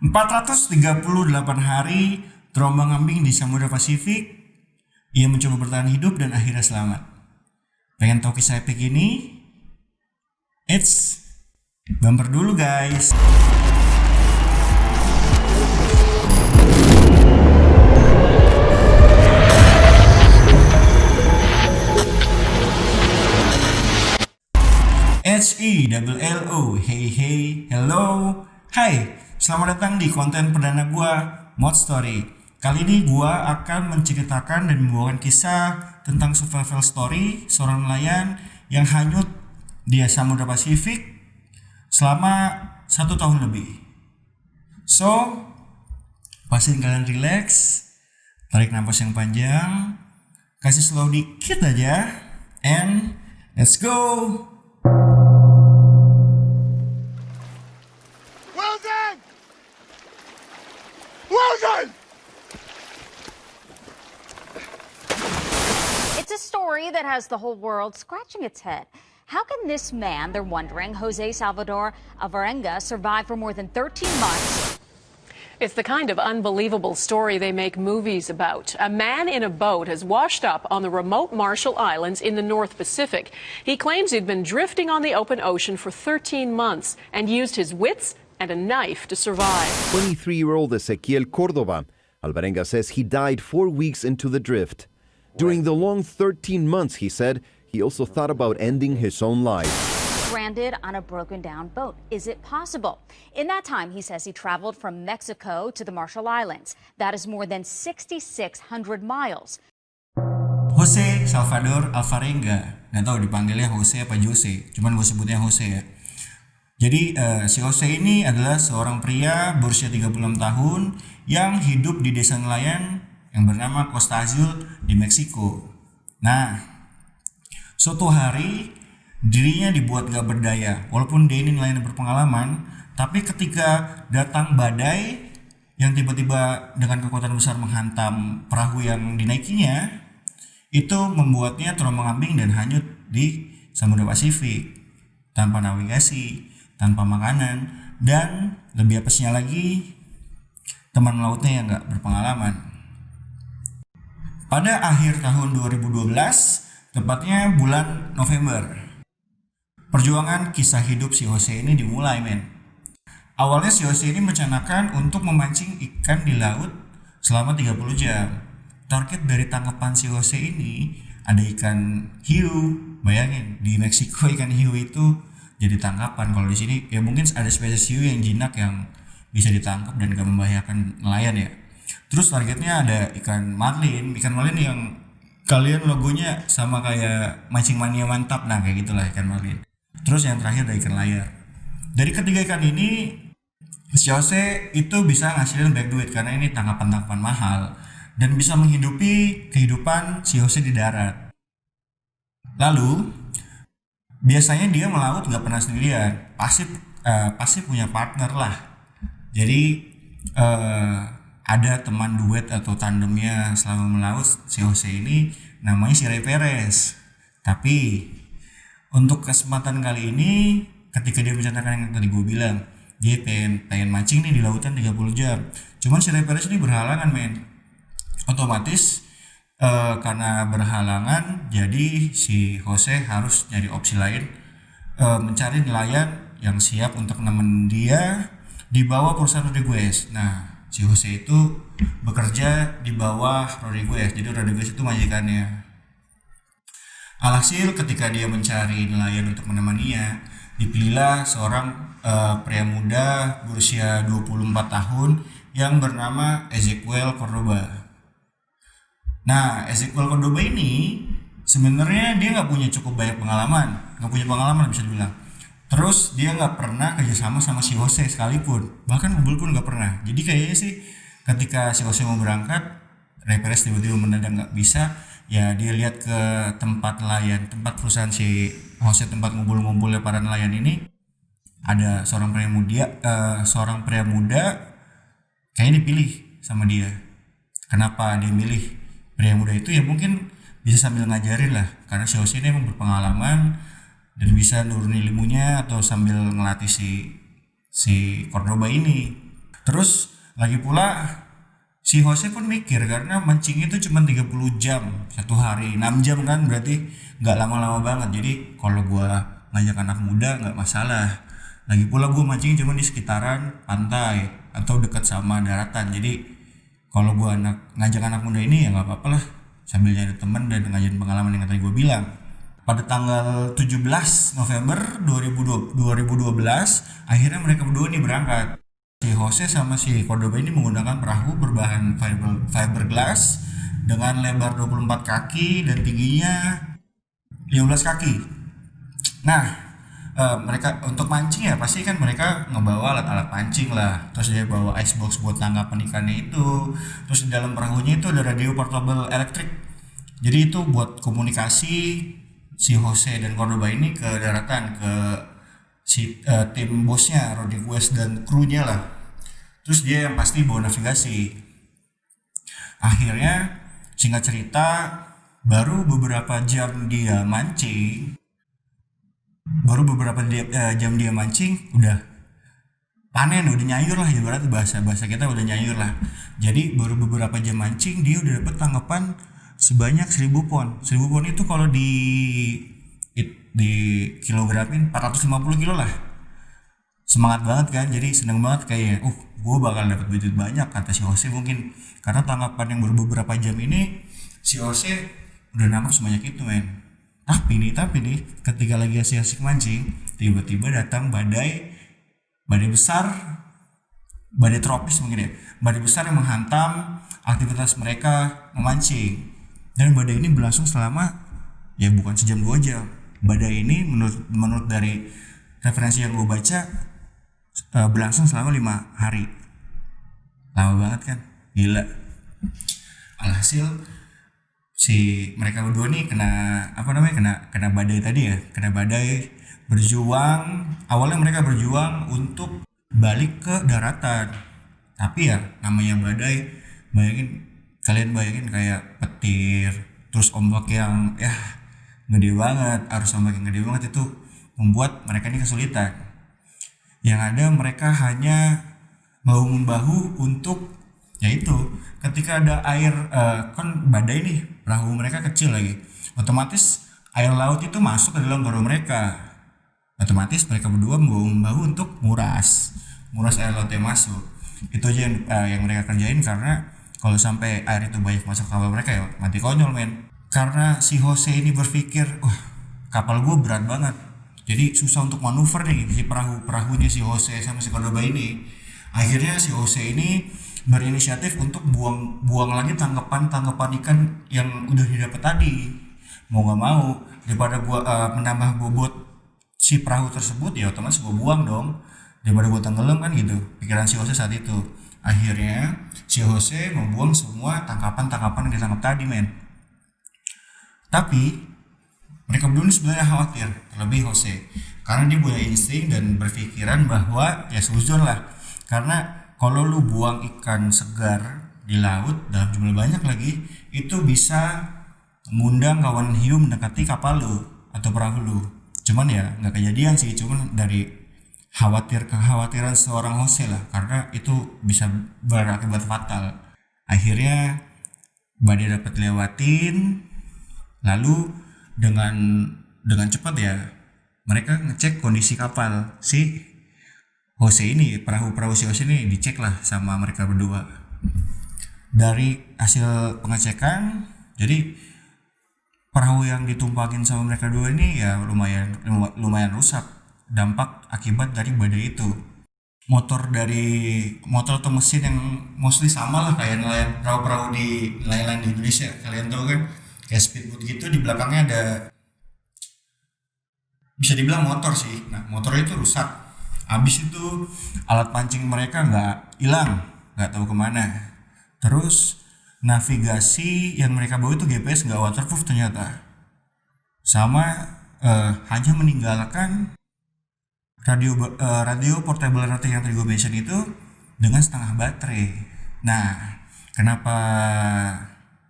438 hari terombang-ambing di Samudra Pasifik, ia mencoba bertahan hidup dan akhirnya selamat. Pengen tahu kisah epik ini? Eits, bumper dulu guys. HELLO, hey, hello, hai, selamat datang di konten perdana gua, Mod Story. Kali ini gua akan menceritakan dan membawakan kisah tentang survival story seorang nelayan yang hanyut di Samudra Pasifik selama 1 tahun lebih. So, pastiin kalian relax, tarik nafas yang panjang, kasih slow dikit aja, and let's go! It's a story that has the whole world scratching its head. How can this man, they're wondering, Jose Salvador Alvarenga, survive for more than 13 months? It's the kind of unbelievable story they make movies about. A man in a boat has washed up on the remote Marshall Islands in the North Pacific. He claims he'd been drifting on the open ocean for 13 months and used his wits and a knife to survive. 23-year-old Ezequiel Cordova. Alvarenga says he died 4 weeks into the drift. During the long 13 months, he said, he also thought about ending his own life. Stranded on a broken down boat. Is it possible? In that time, he says he traveled from Mexico to the Marshall Islands. That is more than 6,600 miles. Jose Salvador Alvarenga, nggak tahu dipanggilnya Jose apa Jose, cuman gue sebutnya Jose ya. Jadi si Jose ini adalah seorang pria berusia 36 tahun yang hidup di desa nelayan yang bernama Costa Azul di Meksiko. Nah, suatu hari dirinya dibuat gak berdaya. Walaupun dia ini nelayan yang berpengalaman, tapi ketika datang badai yang tiba-tiba dengan kekuatan besar menghantam perahu yang dinaikinya, itu membuatnya terombang-ambing dan hanyut di Samudra Pasifik tanpa navigasi, tanpa makanan, dan lebih apesnya lagi teman melautnya yang gak berpengalaman. Pada akhir tahun 2012, tepatnya bulan November, perjuangan kisah hidup si Jose ini dimulai, men. Awalnya si Jose ini merencanakan untuk memancing ikan di laut selama 30 jam. Target dari tangkapan si Jose ini ada ikan hiu. Bayangin, di Meksiko ikan hiu itu jadi tangkapan. Kalau di sini ya mungkin ada spesies hiu yang jinak yang bisa ditangkap dan gak membahayakan nelayan ya. Terus targetnya ada ikan marlin yang kalian logonya sama kayak Mancing Mania Mantap, nah kayak gitulah ikan marlin. Terus yang terakhir ada ikan layar. Dari ketiga ikan ini, si Jose itu bisa ngasilin banyak duit karena ini tangkapan-tangkapan mahal dan bisa menghidupi kehidupan si Jose di darat. Lalu biasanya dia melaut nggak pernah sendirian, pasti punya partner lah. Jadi ada teman duet atau tandemnya selama melaut si Jose ini, namanya si Ray Perez. Tapi untuk kesempatan kali ini, ketika dia menceritakan yang tadi gue bilang, dia pengen mancing nih di lautan 30 jam. Cuman si Ray Perez ini berhalangan, men. Otomatis karena berhalangan, jadi si Jose harus nyari opsi lain, mencari nelayan yang siap untuk nemenin dia di bawah perusahaan Rodriguez. Nah, si Jose itu bekerja di bawah Rodriguez, jadi Rodriguez itu majikannya. Alhasil ketika dia mencari nelayan untuk menemaninya, dipilihlah seorang pria muda berusia 24 tahun yang bernama Ezequiel Cordoba. Nah, Ezequiel Cordoba ini sebenarnya dia nggak punya cukup banyak pengalaman, bisa dibilang. Terus dia nggak pernah kerjasama sama si Jose sekalipun, bahkan mobil pun nggak pernah. Jadi kayaknya sih ketika si Jose mau berangkat, Ray Perez tiba-tiba mendadak nggak bisa, ya dia lihat ke tempat nelayan, tempat perusahaan si Jose, tempat ngumpul-ngumpulnya para nelayan ini, ada seorang pria muda kayaknya dipilih sama dia. Kenapa dia milih pria muda itu? Ya mungkin bisa sambil ngajarin lah, karena si Jose ini emang berpengalaman dan bisa nurunin ilmunya atau sambil ngelatih si Cordoba ini. Terus lagi pula si Jose pun mikir karena mancing itu cuma 30 jam satu hari, 6 jam kan, berarti nggak lama-lama banget. Jadi kalau gua ngajak anak muda nggak masalah. Lagi pula gua mancing cuma di sekitaran pantai atau dekat sama daratan. Jadi kalau gua ngajak anak muda ini ya nggak apa-apa lah, sambil nyari temen dan ngajarin pengalaman yang tadi gua bilang. Pada tanggal 17 November 2012 akhirnya mereka berdua nih berangkat. Si Jose sama si Cordoba ini menggunakan perahu berbahan fiberglass dengan lebar 24 kaki dan tingginya 15 kaki. Nah, mereka untuk mancing ya pasti kan mereka ngebawa alat-alat pancing lah. Terus dia bawa icebox buat tangkapan ikannya itu. Terus di dalam perahunya itu ada radio portable elektrik. Jadi itu buat komunikasi si Jose dan Cordoba ini ke daratan, ke si tim bosnya Rodriguez dan krunya lah. Terus dia yang pasti bawa navigasi. Akhirnya singkat cerita baru beberapa jam dia mancing udah panen, udah nyayur lah, ibarat bahasa kita udah nyayur lah. Jadi baru beberapa jam mancing dia udah dapet tangkapan sebanyak 1000 pon. 1000 pon itu kalau di kilogramin 450 kilo lah. Semangat banget kan, jadi seneng banget kayaknya. Gue bakal dapat duit banyak, kata si Jose mungkin. Karena tangkapan yang baru beberapa jam ini si Jose udah nangkap sebanyak itu, men. Tapi nih ketika lagi asik-asik mancing, tiba-tiba datang badai besar, badai tropis mungkin ya, badai besar yang menghantam aktivitas mereka memancing. Dan badai ini berlangsung selama ya bukan sejam 2 jam. Badai ini menurut dari referensi yang gue baca berlangsung selama 5 hari. Lama banget kan, gila. Alhasil si mereka berdua nih kena badai tadi ya, kena badai. Awalnya mereka berjuang untuk balik ke daratan, tapi ya namanya badai, kalian bayangin kayak petir, terus ombak yang gede banget, arus ombak yang gede banget itu membuat mereka ini kesulitan. Yang ada mereka hanya bahu membahu untuk yaitu ketika ada air, kan badai nih, perahu mereka kecil lagi, otomatis air laut itu masuk ke dalam perahu mereka, otomatis mereka berdua bahu membahu untuk nguras air laut yang masuk. Itu aja yang mereka kerjain, karena kalau sampai air itu banyak masuk kapal mereka ya mati konyol, men. Karena si Jose ini berpikir, kapal gue berat banget, jadi susah untuk manuver nih si perahunya si Jose sama si Cordoba ini. Akhirnya si Jose ini berinisiatif untuk buang lagi tangkapan ikan yang udah didapat tadi. Mau nggak mau, daripada gua menambah bobot si perahu tersebut, ya otomatis gua buang dong, daripada gua tenggelam kan gitu pikiran si Jose saat itu. Akhirnya si Jose membuang semua tangkapan yang ditangkap tadi, men. Tapi mereka berdua sebenarnya khawatir, terlebih Jose, karena dia punya insting dan berpikiran bahwa ya suzon lah, karena kalau lu buang ikan segar di laut dalam jumlah banyak lagi, itu bisa mengundang kawan hiu mendekati kapal lu atau perahu lu. Cuman ya nggak kejadian sih, cuman dari kekhawatiran seorang Jose lah, karena itu bisa berakibat fatal. Akhirnya badai dapat lewatin, lalu dengan cepat ya mereka ngecek kondisi kapal si Jose ini, perahu si Jose ini dicek lah sama mereka berdua. Dari hasil pengecekan, jadi perahu yang ditumpakin sama mereka berdua ini ya lumayan rusak, dampak akibat dari badai itu. Motor atau mesin yang mostly sama lah kayak perahu di nelayan di Indonesia, kalian tahu kan, kayak speedboat gitu, di belakangnya ada, bisa dibilang motor sih. Nah, motornya itu rusak. Abis itu alat pancing mereka nggak hilang, nggak tahu kemana. Terus navigasi yang mereka bawa itu GPS nggak waterproof ternyata, sama hanya meninggalkan radio portable elektrik yang tadi gue mention itu dengan setengah baterai. Nah, kenapa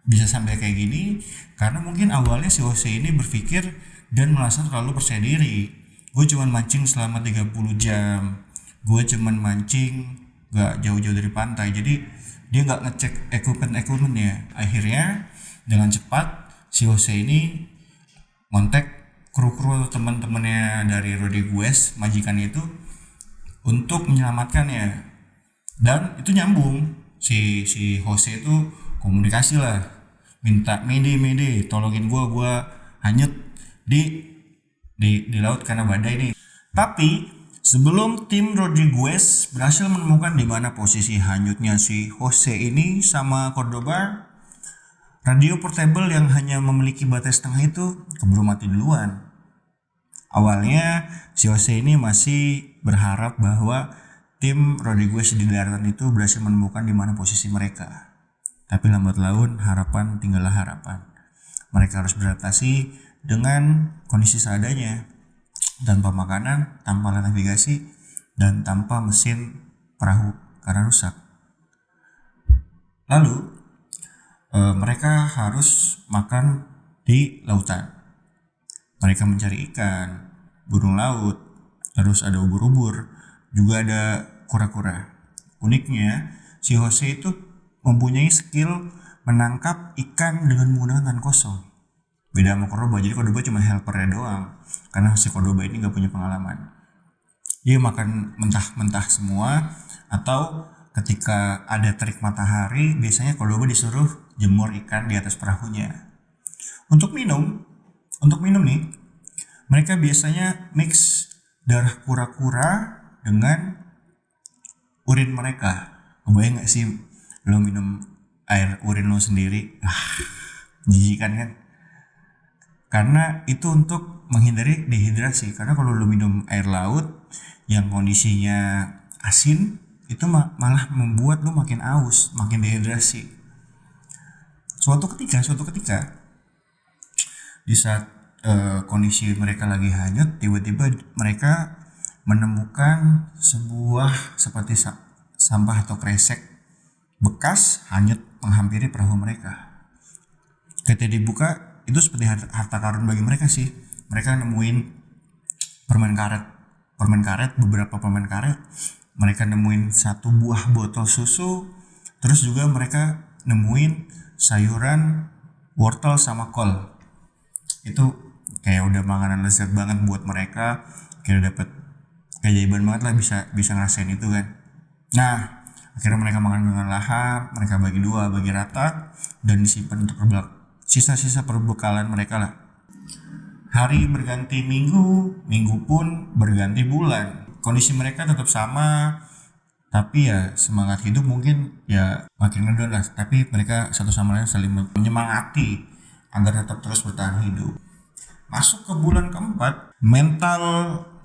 bisa sampai kayak gini? Karena mungkin awalnya si Jose ini berpikir dan merasa terlalu percaya diri. Gue cuman mancing selama 30 jam, gue cuman mancing nggak jauh-jauh dari pantai, jadi dia nggak ngecek equipmentnya. Akhirnya dengan cepat si Jose ini kontak kru-kru atau teman-temannya dari Rodriguez, majikannya itu, untuk menyelamatkannya. Dan itu nyambung, si Jose itu komunikasi lah, minta Mayday, tolongin gua hanyut di laut karena badai nih. Tapi sebelum tim Rodriguez berhasil menemukan di mana posisi hanyutnya si Jose ini sama Cordoba, radio portable yang hanya memiliki baterai setengah itu keburu mati duluan. Awalnya si Jose ini masih berharap bahwa tim Rodriguez di daratan itu berhasil menemukan di mana posisi mereka. Tapi lambat laun harapan tinggallah harapan. Mereka harus beradaptasi dengan kondisi seadanya, tanpa makanan, tanpa alat navigasi, dan tanpa mesin perahu karena rusak. Lalu mereka harus makan di lautan. Mereka mencari ikan, burung laut, terus ada ubur-ubur, juga ada kura-kura. Uniknya, si Jose itu mempunyai skill menangkap ikan dengan menggunakan tangan kosong. Beda sama Cordoba, jadi Cordoba cuma helpernya doang. Karena si Cordoba ini gak punya pengalaman. Dia makan mentah-mentah semua, atau ketika ada terik matahari, biasanya Cordoba disuruh jemur ikan di atas perahunya. Untuk minum nih, mereka biasanya mix darah kura-kura dengan urin mereka. Kebayang gak sih lo minum air urin lo sendiri? Jijikan kan? Karena itu untuk menghindari dehidrasi. Karena kalau lo minum air laut yang kondisinya asin, itu malah membuat lo makin aus, makin dehidrasi. Suatu ketika di saat kondisi mereka lagi hanyut, tiba-tiba mereka menemukan sebuah seperti sampah atau kresek bekas hanyut menghampiri perahu mereka. Ketika dibuka, itu seperti harta karun bagi mereka sih. Mereka nemuin beberapa permen karet. Mereka nemuin satu buah botol susu. Terus juga mereka nemuin sayuran, wortel sama kol. Itu kayak udah makanan lezat banget buat mereka. Kayak dapet keajaiban banget lah, bisa ngerasain itu kan. Nah, akhirnya mereka makan dengan lahap. Mereka bagi dua, bagi rata, dan disimpan untuk sisa-sisa perbekalan mereka lah. Hari berganti minggu pun berganti bulan. Kondisi mereka tetap sama, tapi ya semangat hidup mungkin ya makin ngedown lah. Tapi mereka satu sama lain saling menyemangati agar tetap terus bertahan hidup. Masuk ke bulan keempat, mental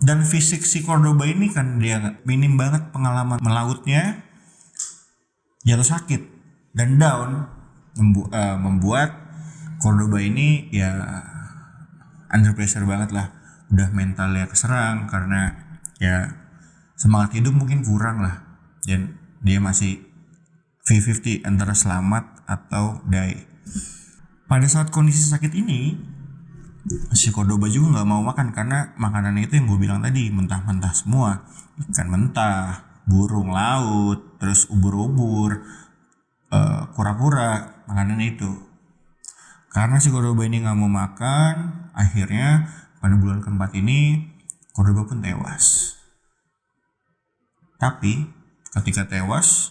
dan fisik si Cordoba ini kan dia minim banget pengalaman melautnya, jatuh sakit dan down, membuat Cordoba ini ya under pressure banget lah. Udah mentalnya keserang karena ya semangat hidup mungkin kurang lah, dan dia masih 50-50 antara selamat atau die. Pada saat kondisi sakit ini, si Cordoba juga nggak mau makan karena makanannya itu yang gue bilang tadi, mentah-mentah semua, ikan mentah, burung laut, terus ubur-ubur, kura-kura, makanannya itu. Karena si Cordoba ini nggak mau makan, akhirnya pada bulan keempat ini Cordoba pun tewas. Tapi ketika tewas,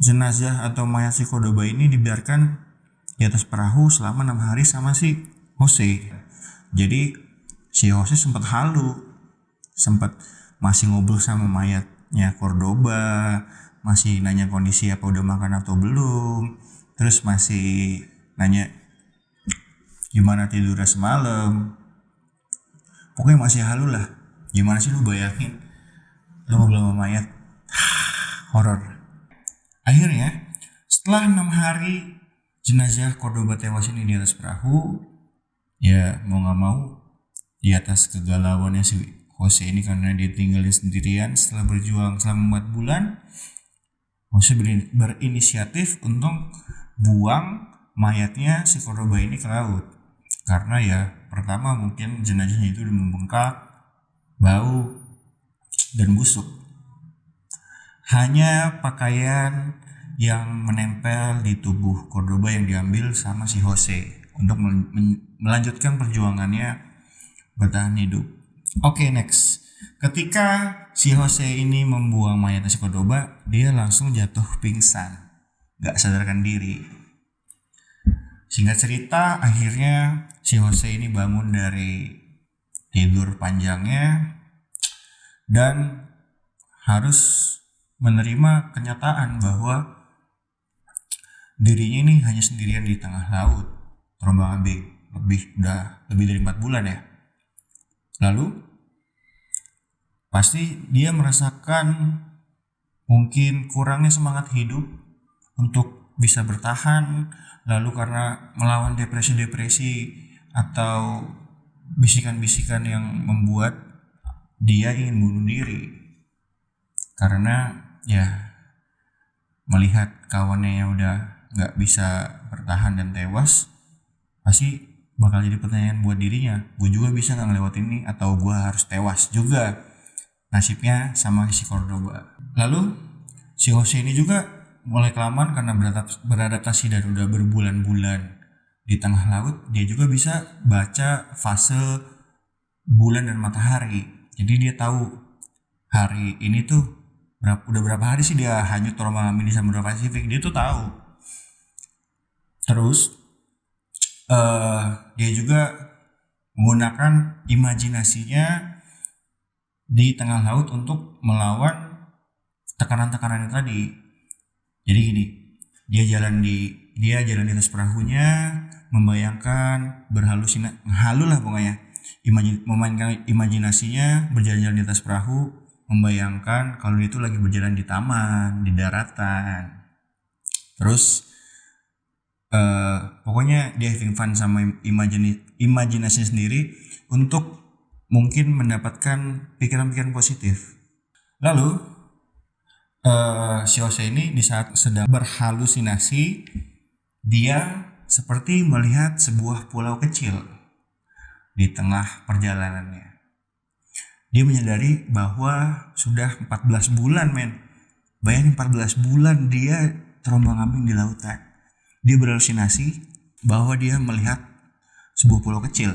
jenazah atau mayat si Cordoba ini dibiarkan di atas perahu selama 6 hari sama si Jose. Jadi si Jose sempat masih ngobrol sama mayatnya Cordoba, masih nanya kondisi apa udah makan atau belum, terus masih nanya gimana tidurnya semalam. Pokoknya masih halu lah. Gimana sih lu bayangin lu ngobrol sama mayat? Horor. Akhirnya setelah 6 hari jenazah Cordoba tewas ini di atas perahu, ya mau gak mau di atas kegalauannya si Jose ini karena dia tinggalin sendirian setelah berjuang selama 4 bulan, Jose berinisiatif untuk buang mayatnya si Cordoba ini ke laut. Karena ya pertama mungkin jenazahnya itu udah membengkak, bau, dan busuk. hanya pakaian yang menempel di tubuh Cordoba yang diambil sama si Jose untuk melanjutkan perjuangannya bertahan hidup. Oke, next. Ketika si Jose ini membuang mayatnya si Cordoba, dia langsung jatuh pingsan, gak sadarkan diri. Singkat cerita, akhirnya si Jose ini bangun dari tidur panjangnya dan harus menerima kenyataan bahwa dirinya ini hanya sendirian di tengah laut, terombang-ambing, udah lebih dari 4 bulan ya. Lalu pasti dia merasakan mungkin kurangnya semangat hidup untuk bisa bertahan, lalu karena melawan depresi-depresi atau bisikan-bisikan yang membuat dia ingin bunuh diri. Karena ya melihat kawannya yang udah gak bisa bertahan dan tewas, pasti bakal jadi pertanyaan buat dirinya, gue juga bisa gak ngelewatin ini atau gue harus tewas juga. Nasibnya sama si Cordoba. Lalu si Jose ini juga mulai kelamaan karena beradaptasi dan udah berbulan-bulan di tengah laut, dia juga bisa baca fase bulan dan matahari. Jadi dia tahu hari ini tuh udah berapa hari sih dia hanyut terombang-ambing di Samudra Pasifik, dia tuh tahu. Terus dia juga menggunakan imajinasinya di tengah laut untuk melawan tekanan-tekanan tadi. Jadi gini, dia jalan di atas perahunya, membayangkan halu lah pokoknya, memainkan imajinasinya berjalan-jalan di atas perahu, membayangkan kalau itu lagi berjalan di taman, di daratan. Terus pokoknya dia having fun sama imajinasi sendiri untuk mungkin mendapatkan pikiran-pikiran positif. Lalu si Jose ini di saat sedang berhalusinasi, dia seperti melihat sebuah pulau kecil di tengah perjalanannya. Dia menyadari bahwa sudah 14 bulan men. Bayangin 14 bulan dia terombang-ambing di lautan. Dia berhalusinasi bahwa dia melihat sebuah pulau kecil.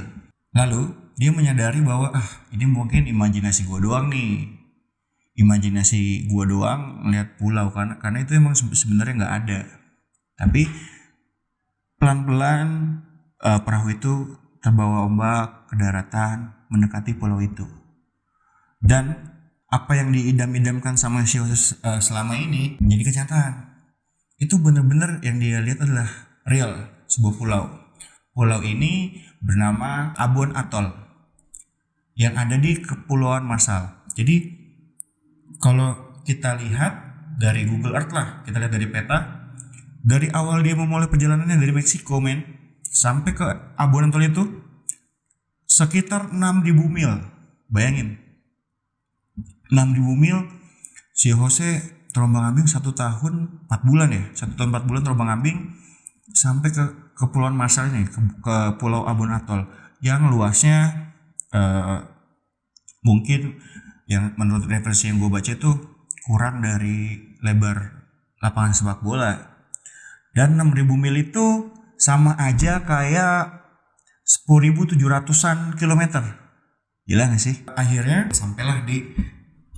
Lalu dia menyadari bahwa ini mungkin imajinasi gue doang nih. Imajinasi gue doang melihat pulau karena itu emang sebenarnya nggak ada. Tapi pelan-pelan perahu itu terbawa ombak ke daratan mendekati pulau itu. Dan apa yang diidam-idamkan sama si Jose selama ini menjadi kenyataan. Itu benar-benar yang dia lihat adalah real, sebuah pulau. Pulau ini bernama Ambon Atoll yang ada di Kepulauan Marshall. Jadi kalau kita lihat dari Google Earth lah, kita lihat dari peta, dari awal dia memulai perjalanannya dari Meksiko men, sampai ke Ambon Atoll itu sekitar 6.000 mil. Bayangin, 6.000 mil. Si Jose terombang-ambing 1 tahun 4 bulan ya, 1 tahun 4 bulan terombang-ambing sampai ke Kepulauan Marshall ini, ke Pulau Ambon Atoll yang luasnya mungkin yang menurut referensi yang gue baca itu kurang dari lebar lapangan sepak bola. Dan 6.000 mil itu sama aja kayak 10.700-an kilometer. Gila gak sih? Akhirnya sampailah di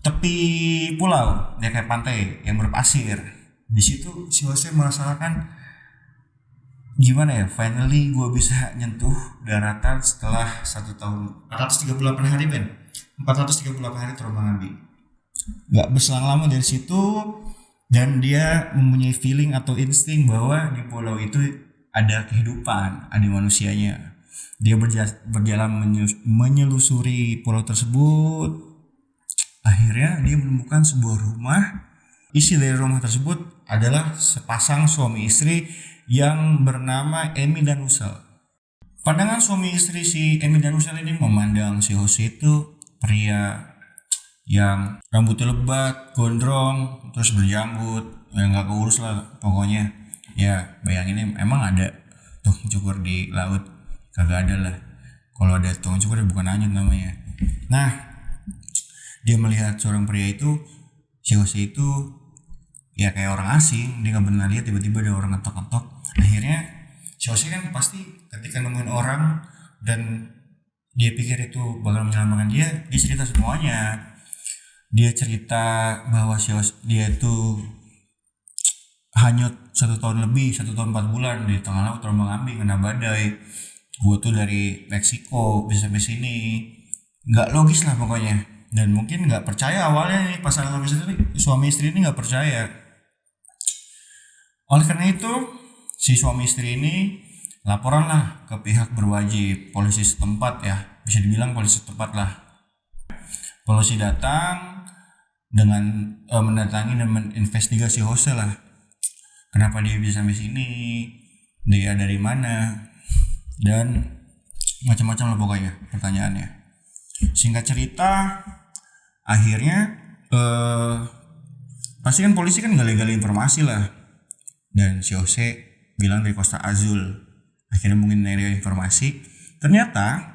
tepi pulau, dia kayak pantai yang berpasir. Di situ si Jose merasakan gimana ya, finally gue bisa nyentuh daratan setelah 1 tahun 438 hari men, 438 hari terombang-ambing. Gak berselang lama dari situ, dan dia mempunyai feeling atau insting bahwa di pulau itu ada kehidupan, ada manusianya. Dia berjalan menyelusuri pulau tersebut. Akhirnya dia menemukan sebuah rumah. Isi dari rumah tersebut adalah sepasang suami istri yang bernama Emi dan Ussel. Pandangan suami istri si Emi dan Ussel ini memandang si Jose itu pria yang rambutnya lebat, gondrong, terus berjanggut, yang gak keurus lah pokoknya. Ya bayangin emang ada tukang cukur di laut? Kagak ada lah. Kalau ada tukang cukur ya bukan anyut namanya. Nah, dia melihat seorang pria itu, si Jose itu ya kayak orang asing, dia nggak pernah lihat tiba-tiba ada orang ngetok-ngetok. Akhirnya si Jose kan pasti ketika nemuin orang dan dia pikir itu bakal menyelamatkan dia cerita semuanya. Dia cerita bahwa dia itu hanyut 1 tahun lebih, 1 tahun 4 bulan di tengah laut terombang-ambing kena badai. Gue tuh dari Meksiko bisa sampai sini, nggak logis lah pokoknya. Dan mungkin nggak percaya awalnya nih pasangan suami istri ini nggak percaya. Oleh karena itu si suami istri ini laporan lah ke pihak berwajib, polisi setempat ya, bisa dibilang polisi setempat lah. Polisi datang dengan mendatangi dan menginvestigasi Jose lah. Kenapa dia bisa sampai sini? Dia dari mana? Dan macam-macam lah pokoknya pertanyaannya. Singkat cerita, akhirnya pasti kan polisi kan gali-gali informasi lah. Dan si Jose bilang dari Costa Azul. Akhirnya mungkin dari informasi, ternyata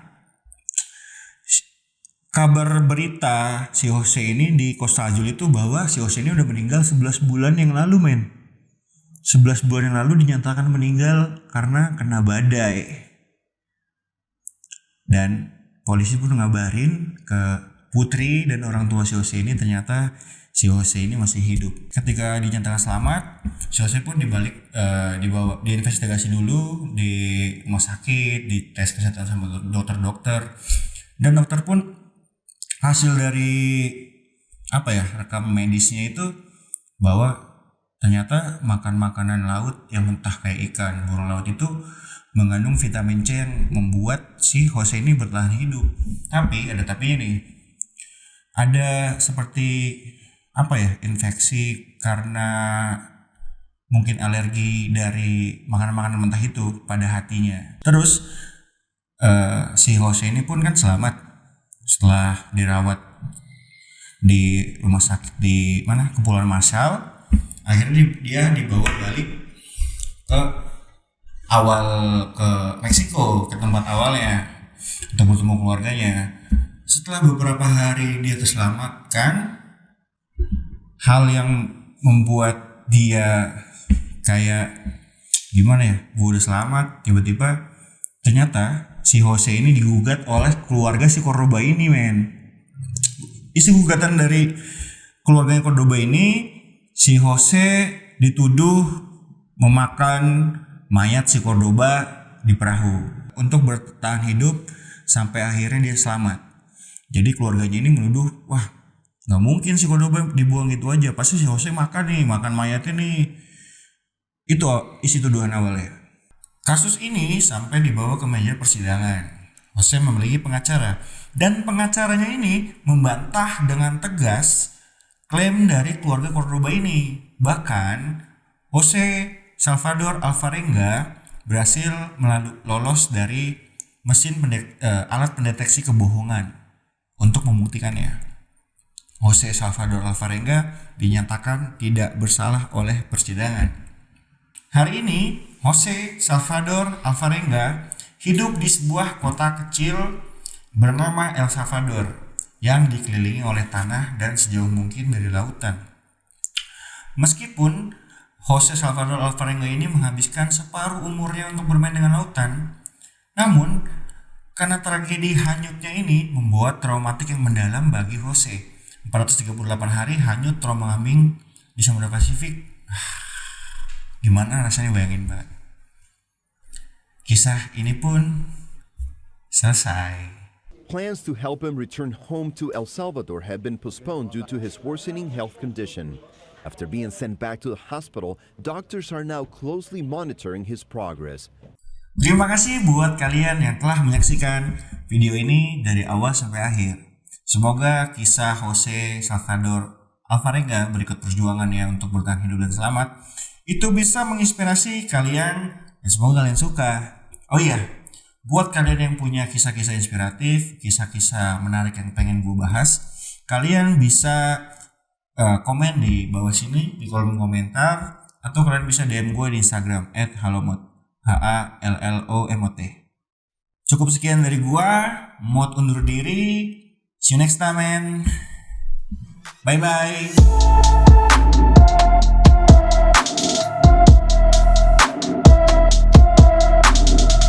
kabar berita si Jose ini di Costa Azul itu bahwa si Jose ini udah meninggal 11 bulan yang lalu, men. 11 bulan yang lalu dinyatakan meninggal karena kena badai. Dan polisi pun ngabarin ke putri dan orang tua si Jose ini, ternyata si Jose ini masih hidup. Ketika dinyatakan selamat, si Jose pun dibawa diinvestigasi dulu di rumah sakit, dites kesehatan sama dokter-dokter. Dan dokter pun hasil dari rekam medisnya itu bahwa ternyata makan makanan laut yang mentah kayak ikan, burung laut itu mengandung vitamin C yang membuat si Jose ini bertahan hidup. Tapi ada tapinya nih. Ada seperti infeksi karena mungkin alergi dari makanan-makanan mentah itu pada hatinya. Terus si Jose ini pun kan selamat setelah dirawat di rumah sakit di Kepulauan Marshall. Akhirnya dia dibawa balik ke Meksiko, ke tempat awalnya untuk bertemu keluarganya. Setelah beberapa hari dia terselamatkan, hal yang membuat dia kayak gimana ya, gue udah selamat, tiba-tiba ternyata si Jose ini digugat oleh keluarga si Cordoba ini, men. Isi gugatan dari keluarganya Cordoba ini, si Jose dituduh memakan mayat si Cordoba di perahu untuk bertahan hidup sampai akhirnya dia selamat. Jadi keluarganya ini menuduh, wah nggak mungkin si Cordoba dibuang gitu aja, pasti si Jose makan mayatnya nih. Itu isi tuduhan awalnya. Kasus ini sampai dibawa ke meja persidangan. Jose memiliki pengacara dan pengacaranya ini membantah dengan tegas klaim dari keluarga Cordoba ini. Bahkan Jose Salvador Alvarenga berhasil lolos dari alat pendeteksi kebohongan untuk membuktikannya. Jose Salvador Alvarenga dinyatakan tidak bersalah oleh persidangan. Hari ini Jose Salvador Alvarenga hidup di sebuah kota kecil bernama El Salvador yang dikelilingi oleh tanah dan sejauh mungkin dari lautan. Meskipun Jose Salvador Alvarenga ini menghabiskan separuh umurnya untuk bermain dengan lautan, namun karena tragedi hanyutnya ini membuat traumatik yang mendalam bagi Jose. 438 hari hanyut terombang-ambing di Samudra Pasifik. Gimana rasanya, bayangin banget. Kisah ini pun selesai. Plans to help him return home to El Salvador have been postponed due to his worsening health condition. After being sent back to the hospital, doctors are now closely monitoring his progress. Terima kasih buat kalian yang telah menyaksikan video ini dari awal sampai akhir. Semoga kisah Jose Salvador Alvarenga berikut perjuangannya untuk bertahan hidup dan selamat itu bisa menginspirasi kalian dan semoga kalian suka. Oh iya, buat kalian yang punya kisah-kisah inspiratif, kisah-kisah menarik yang pengen gue bahas, kalian bisa komen di bawah sini di kolom komentar, atau kalian bisa DM gue di Instagram @halomot HALLOMOT. Cukup sekian dari gue, Mot undur diri. See you next time, man. Bye bye.